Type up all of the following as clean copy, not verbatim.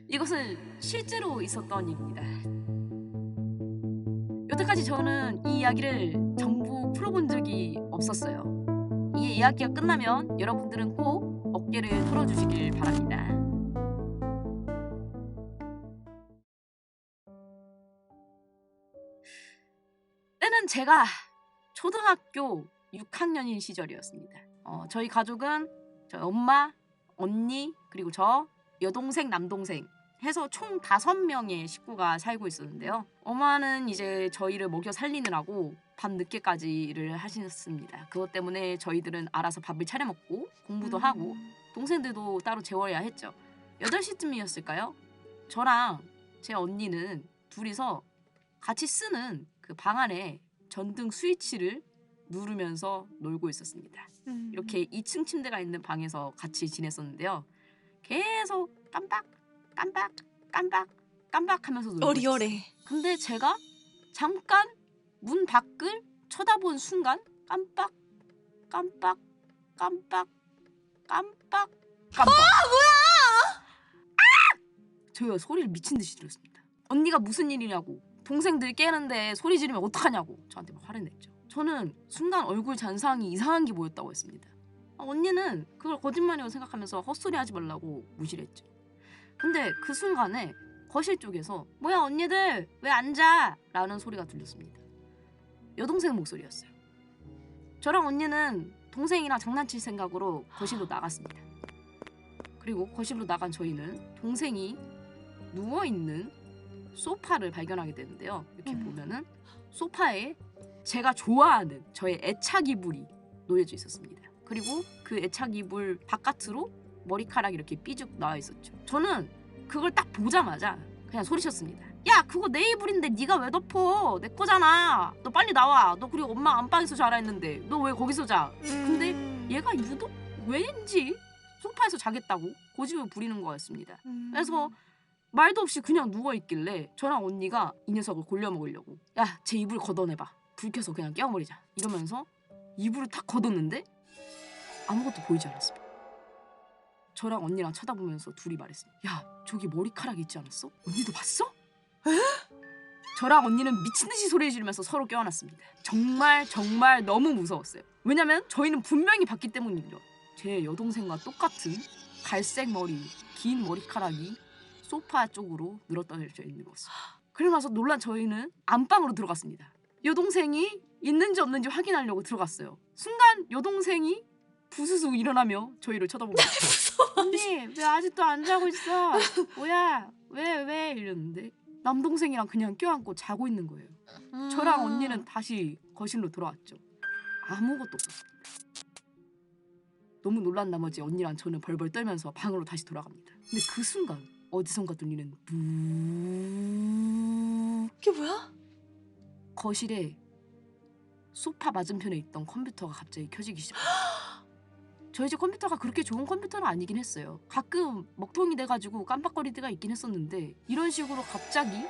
이것은 실제로 있었던 일입니다. 여태까지 저는 이 이야기를 전부 풀어본 적이 없었어요. 이 이야기가 끝나면 여러분들은 꼭 어깨를 털어주시길 바랍니다. 때는 제가 초등학교 6학년인 시절이었습니다. 저희 가족은 저희 엄마, 언니, 그리고 저, 여동생, 남동생 해서 총 5명의 식구가 살고 있었는데요. 엄마는 이제 저희를 먹여 살리느라고 밤늦게까지 일을 하셨습니다. 그것 때문에 저희들은 알아서 밥을 차려 먹고 공부도 하고 동생들도 따로 재워야 했죠. 8시쯤이었을까요? 저랑 제 언니는 둘이서 같이 쓰는 그 방 안에 전등 스위치를 누르면서 놀고 있었습니다. 이렇게 2층 침대가 있는 방에서 같이 지냈었는데요. 계속 깜빡 하면서 놀고 있었어요. 어리어리. 근데 제가 잠깐 문 밖을 쳐다본 순간 깜빡. 저희가 소리를 미친 듯이 들었습니다. 언니가 무슨 일이냐고, 동생들 깨는데 소리 지르면 어떡하냐고 저한테 막 화를 냈죠. 저는 순간 얼굴 잔상이 이상한 게 보였다고 했습니다. 언니는 그걸 거짓말이라고 생각하면서 헛소리 하지 말라고 무시를 했죠. 근데 그 순간에 거실 쪽에서 뭐야 언니들 왜 앉아? 라는 소리가 들렸습니다. 여동생 목소리였어요. 저랑 언니는 동생이랑 장난칠 생각으로 거실로 나갔습니다. 그리고 거실로 나간 저희는 동생이 누워있는 소파를 발견하게 되는데요. 이렇게 보면은 소파에 제가 좋아하는 저의 애착 이불이 놓여져 있었습니다. 그리고 그 애착 이불 바깥으로 머리카락이 이렇게 삐죽 나와 있었죠. 저는 그걸 딱 보자마자 그냥 소리쳤습니다. 야 그거 내 이불인데 네가 왜 덮어? 내 거잖아. 너 빨리 나와. 너 그리고 엄마 안방에서 자라 했는데 너 왜 거기서 자? 근데 얘가 유독 왠지 소파에서 자겠다고 고집을 부리는 거였습니다. 그래서 말도 없이 그냥 누워있길래 저랑 언니가 이 녀석을 골려먹으려고 야 제 이불 걷어내봐. 불 켜서 그냥 깨워버리자. 이러면서 이불을 탁 걷었는데 아무것도 보이지 않았습니다. 저랑 언니랑 쳐다보면서 둘이 말했습니다. 야 저기 머리카락 있지 않았어? 언니도 봤어? 저랑 언니는 미친듯이 소리 지르면서 서로 껴안았습니다. 정말 너무 무서웠어요. 왜냐면 저희는 분명히 봤기 때문이죠. 제 여동생과 똑같은 갈색 머리, 긴 머리카락이 소파 쪽으로 늘어떠져 있는 것을. 그리고 나서 놀란 저희는 안방으로 들어갔습니다. 여동생이 있는지 없는지 확인하려고 들어갔어요. 순간 여동생이 부스스 일어나며 저희를 쳐다봅니다. 언니 왜 아직도 안 자고 있어? 뭐야 왜 이러는데 남동생이랑 그냥 껴안고 자고 있는 거예요. 저랑 언니는 다시 거실로 돌아왔죠. 아무것도 없었습니다. 너무 놀란 나머지 언니랑 저는 벌벌 떨면서 방으로 다시 돌아갑니다. 근데 그 순간 어디선가 들리는 부... 그게 뭐야? 거실에 소파 맞은편에 있던 컴퓨터가 갑자기 켜지기 시작했어요. 저희 집 컴퓨터가 그렇게 좋은 컴퓨터는 아니긴 했어요. 가끔 먹통이 돼가지고 깜빡거릴 때가 있긴 했었는데 이런 식으로 갑자기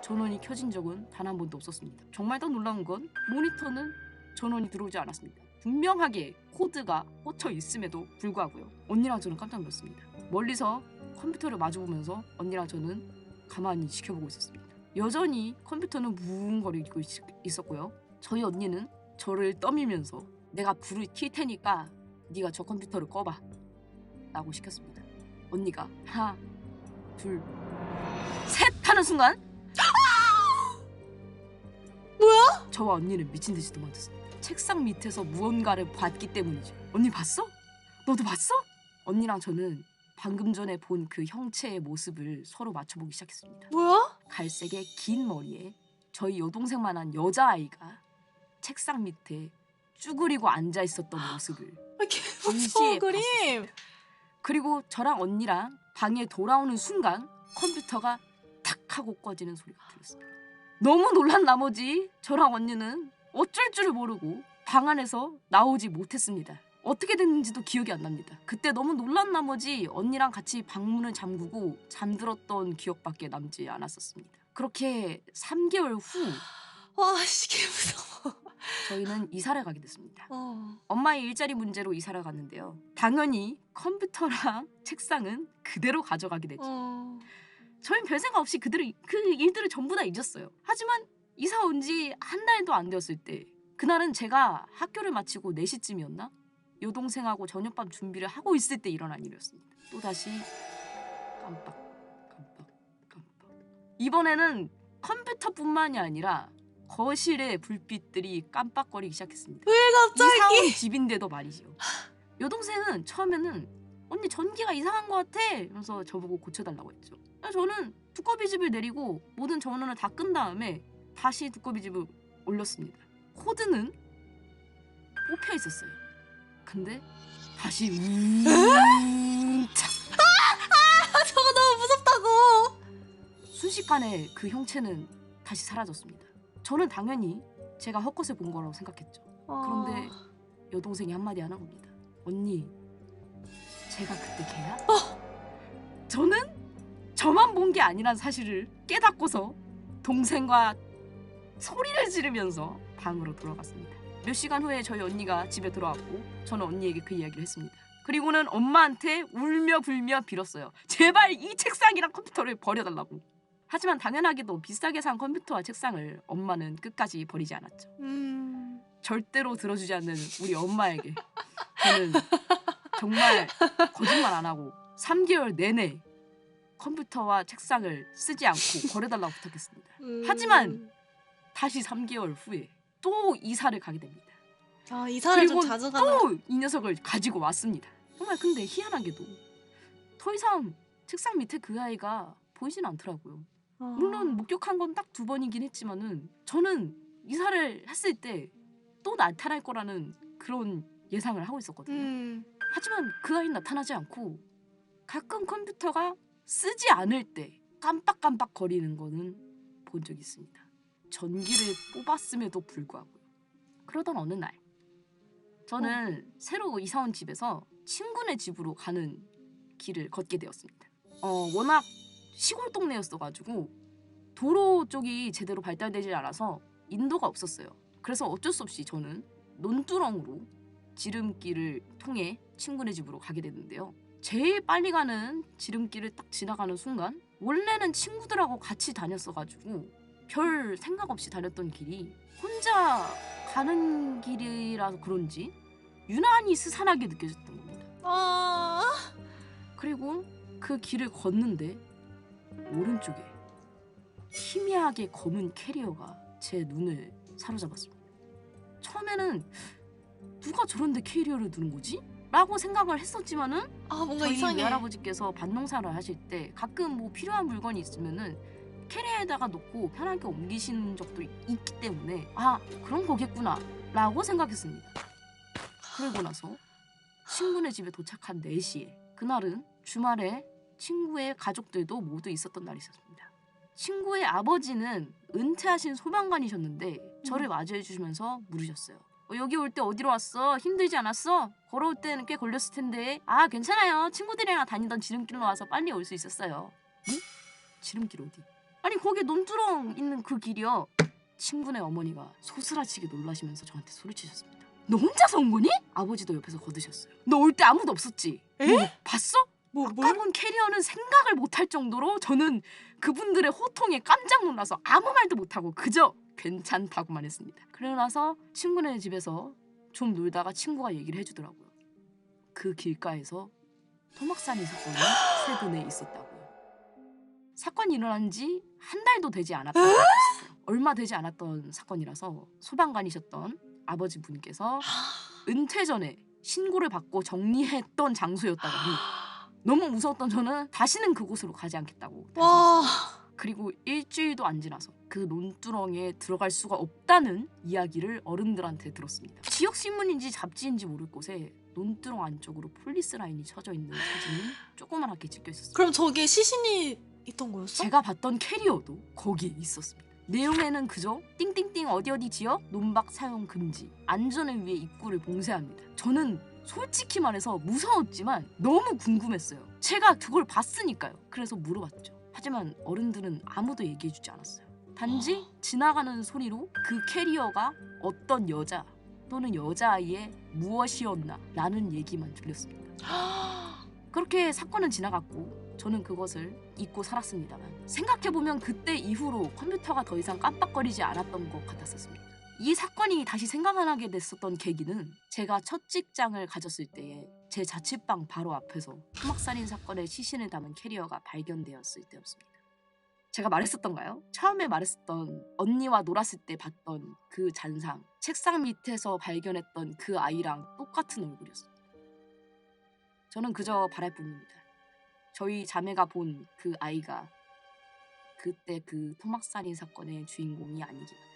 전원이 켜진 적은 단 한 번도 없었습니다. 정말 더 놀라운 건 모니터는 전원이 들어오지 않았습니다. 분명하게 코드가 꽂혀 있음에도 불구하고요. 언니랑 저는 깜짝 놀랐습니다. 멀리서 컴퓨터를 마주보면서 언니랑 저는 가만히 지켜보고 있었습니다. 여전히 컴퓨터는 뭉거리고 있었고요. 저희 언니는 저를 떠밀면서 내가 불을 킬 테니까 네가 저 컴퓨터를 꺼봐 라고 시켰습니다. 언니가 하나 둘 셋 하는 순간 뭐야? 저와 언니는 미친듯이 도망쳤습니다. 책상 밑에서 무언가를 봤기 때문이죠. 언니 봤어? 너도 봤어? 언니랑 저는 방금 전에 본 그 형체의 모습을 서로 맞춰보기 시작했습니다. 뭐야? 갈색의 긴 머리에 저희 여동생만한 여자아이가 책상 밑에 쭈그리고 앉아있었던 모습을 이렇게 동시에 무서운 그림. 그리고 저랑 언니랑 방에 돌아오는 순간 컴퓨터가 탁 하고 꺼지는 소리가 들렸습니다. 너무 놀란 나머지 저랑 언니는 어쩔 줄을 모르고 방 안에서 나오지 못했습니다. 어떻게 됐는지도 기억이 안 납니다. 그때 너무 놀란 나머지 언니랑 같이 방문을 잠그고 잠들었던 기억밖에 남지 않았었습니다. 그렇게 3개월 후 와, 이게 무서워. 저희는 이사를 가게 됐습니다. 엄마의 일자리 문제로 이사를 갔는데요. 당연히 컴퓨터랑 책상은 그대로 가져가게 됐죠. 저희는 별 생각 없이 그 일들을 전부 다 잊었어요. 하지만 이사 온 지 한 달도 안 되었을 때 그날은 제가 학교를 마치고 4시쯤이었나? 여동생하고 저녁밥 준비를 하고 있을 때 일어난 일이었습니다. 또다시 깜빡. 이번에는 컴퓨터뿐만이 아니라 거실의 불빛들이 깜빡거리기 시작했습니다. 왜 갑자기? 이사 온 집인데도 말이죠. 여동생은 처음에는 언니 전기가 이상한 것 같아 이러면서 저보고 고쳐달라고 했죠. 저는 두꺼비집을 내리고 모든 전원을 다 끈 다음에 다시 두꺼비집을 올렸습니다. 코드는 뽑혀 있었어요. 근데 다시 저거 너무 무섭다고. 순식간에 그 형체는 다시 사라졌습니다. 저는 당연히 제가 헛것을 본 거라고 생각했죠. 그런데 여동생이 한마디 하는 겁니다. 언니, 제가 그때 걔야? 저는 저만 본 게 아니란 사실을 깨닫고서 동생과 소리를 지르면서 방으로 돌아갔습니다. 몇 시간 후에 저희 언니가 집에 들어왔고 저는 언니에게 그 이야기를 했습니다. 그리고는 엄마한테 울며 불며 빌었어요. 제발 이 책상이랑 컴퓨터를 버려달라고. 하지만 당연하게도 비싸게 산 컴퓨터와 책상을 엄마는 끝까지 버리지 않았죠. 절대로 들어주지 않는 우리 엄마에게 저는 정말 거짓말 안 하고 3개월 내내 컴퓨터와 책상을 쓰지 않고 버려달라고 부탁했습니다. 하지만 다시 3개월 후에 또 이사를 가게 됩니다. 이사를 좀 그리고 자주 가는. 또 이 녀석을 가지고 왔습니다. 정말 근데 희한하게도 더 이상 책상 밑에 그 아이가 보이진 않더라고요. 물론 목격한 건 딱 2번이긴 했지만은 저는 이사를 했을 때 또 나타날 거라는 그런 예상을 하고 있었거든요. 하지만 그 아이는 나타나지 않고 가끔 컴퓨터가 쓰지 않을 때 깜빡깜빡 거리는 거는 본 적이 있습니다. 전기를 뽑았음에도 불구하고요. 그러던 어느 날 저는 새로 이사 온 집에서 친구네 집으로 가는 길을 걷게 되었습니다. 워낙 시골 동네였어가지고 도로 쪽이 제대로 발달되지 않아서 인도가 없었어요. 그래서 어쩔 수 없이 저는 논두렁으로 지름길을 통해 친구네 집으로 가게 됐는데요. 제일 빨리 가는 지름길을 딱 지나가는 순간 원래는 친구들하고 같이 다녔어가지고 별 생각 없이 다녔던 길이 혼자 가는 길이라서 그런지 유난히 스산하게 느껴졌던 겁니다. 그리고 그 길을 걷는데 오른쪽에 희미하게 검은 캐리어가 제 눈을 사로잡았습니다. 처음에는 누가 저런데 캐리어를 두는 거지? 라고 생각을 했었지만은 뭔가 저희 이상해. 외할아버지께서 밭농사를 하실 때 가끔 뭐 필요한 물건이 있으면은 캐리어에다가 놓고 편하게 옮기시는 적도 있기 때문에 그런 거겠구나 라고 생각했습니다. 그러고 나서 친구네 집에 도착한 4시에 그날은 주말에 친구의 가족들도 모두 있었던 날이 있었습니다. 친구의 아버지는 은퇴하신 소방관이셨는데 저를 맞이해 주시면서 물으셨어요. 여기 올 때 어디로 왔어? 힘들지 않았어? 걸어올 때는 꽤 걸렸을 텐데. 괜찮아요. 친구들이랑 다니던 지름길로 와서 빨리 올 수 있었어요. 응? 지름길 어디? 아니 거기 논두렁 있는 그 길이요. 친구네 어머니가 소스라치게 놀라시면서 저한테 소리치셨습니다. 너 혼자서 온 거니? 아버지도 옆에서 거드셨어요. 너 올 때 아무도 없었지? 뭐 봤어? 아까 본 캐리어는 생각을 못할 정도로 저는 그분들의 호통에 깜짝 놀라서 아무 말도 못하고 그저 괜찮다고만 했습니다. 그러고 나서 친구네 집에서 좀 놀다가 친구가 얘기를 해주더라고요. 그 길가에서 토막살인 사건이 최근에 있었다고요. 사건이 일어난 지 한 달도 되지 않았다고 했어요. 얼마 되지 않았던 사건이라서 소방관이셨던 아버지분께서 은퇴 전에 신고를 받고 정리했던 장소였다고 합니다. 너무 무서웠던 저는 다시는 그곳으로 가지 않겠다고 다짐했습니다. 그리고 일주일도 안 지나서 그 논두렁에 들어갈 수가 없다는 이야기를 어른들한테 들었습니다. 지역 신문인지 잡지인지 모를 곳에 논두렁 안쪽으로 폴리스 라인이 쳐져 있는 사진이 조그맣게 찍혀 있었어요. 그럼 저기에 시신이 있던 거였어? 제가 봤던 캐리어도 거기에 있었습니다. 내용에는 그저 띵띵띵 어디 지역 논박 사용 금지, 안전을 위해 입구를 봉쇄합니다. 저는 솔직히 말해서 무서웠지만 너무 궁금했어요. 제가 그걸 봤으니까요. 그래서 물어봤죠. 하지만 어른들은 아무도 얘기해주지 않았어요. 단지 지나가는 소리로 그 캐리어가 어떤 여자 또는 여자아이의 무엇이었나 라는 얘기만 들렸습니다. 그렇게 사건은 지나갔고 저는 그것을 잊고 살았습니다만 생각해보면 그때 이후로 컴퓨터가 더 이상 깜빡거리지 않았던 것 같았었습니다. 이 사건이 다시 생각나게 됐었던 계기는 제가 첫 직장을 가졌을 때에 제 자취방 바로 앞에서 토막살인 사건의 시신을 담은 캐리어가 발견되었을 때였습니다. 제가 말했었던가요? 처음에 말했었던 언니와 놀았을 때 봤던 그 잔상, 책상 밑에서 발견했던 그 아이랑 똑같은 얼굴이었습니다. 저는 그저 바랄 뿐입니다. 저희 자매가 본 그 아이가 그때 그 토막살인 사건의 주인공이 아니기만.